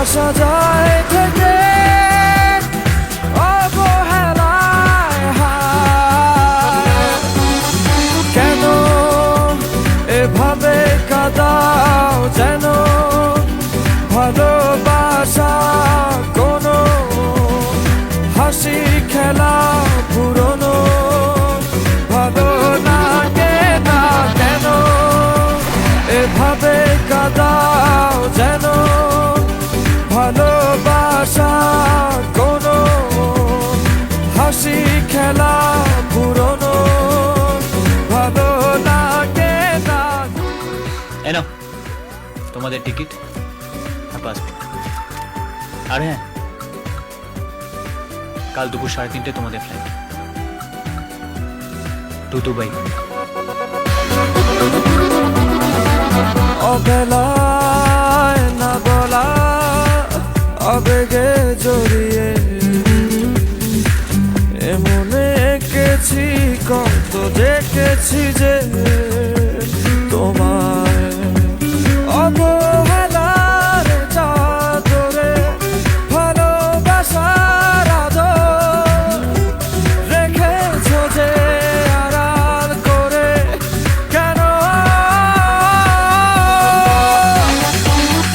আসা যায় থেকে অবহেলায় হায়। কেন এভাবে কাঁদাও যেন ভালোবাসা কোনো হাসি খেলা পুরনো ভালো লাগে না। কেন এভাবে কাঁদাও যেন ভালোবাসা কোনো হাসি খেলা পুরনো ভালো লাগে না। এনো তোমাদের টিকিট আর পাসপোর্ট। আর হ্যাঁ, কাল দুপুর 3:30 তোমাদের ফ্লাইট টু দুবাই। অবেলায় না বলা আবেগে জড়িয়ে এমনে এঁকেছি কত দেখেছি যে তোমায় অবহেলার চাদরে ভালোবাসার আদর রেখেছো যে আড়াল করে। কেন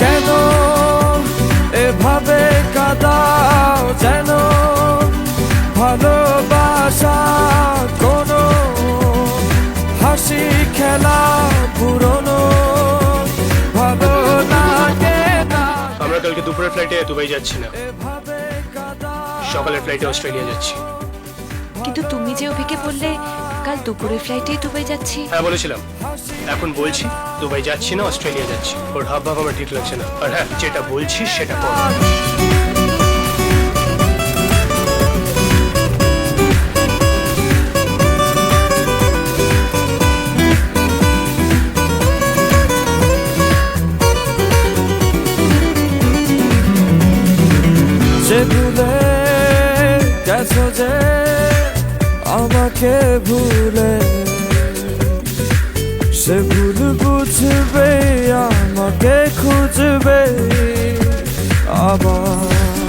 কেন এভাবে কাঁদাও যেন ভালোবাসা কোনো হাসি খেলা পুরনো ভালো লাগে না। আমরা কালকে দুপুরের ফ্লাইটে দুবাই যাচ্ছি না, সকালের ফ্লাইটে অস্ট্রেলিয়া যাচ্ছি। কিন্তু তুমি যে অভিকে বললে কাল দুপুরের ফ্লাইটে দুবাই যাচ্ছি। হ্যাঁ বলেছিলাম, এখন বলছি দুবাই যাচ্ছি না, অস্ট্রেলিয়া যাচ্ছি। ওর হাব ভাব আমার ঠিক লাগছে না। আর হ্যাঁ, যেটা বলছি সেটা কর। যে ভুলে গেছো যে আমাকে ভুলে সে ভুল বুঝবে আমাকে খুঁজবে আবার।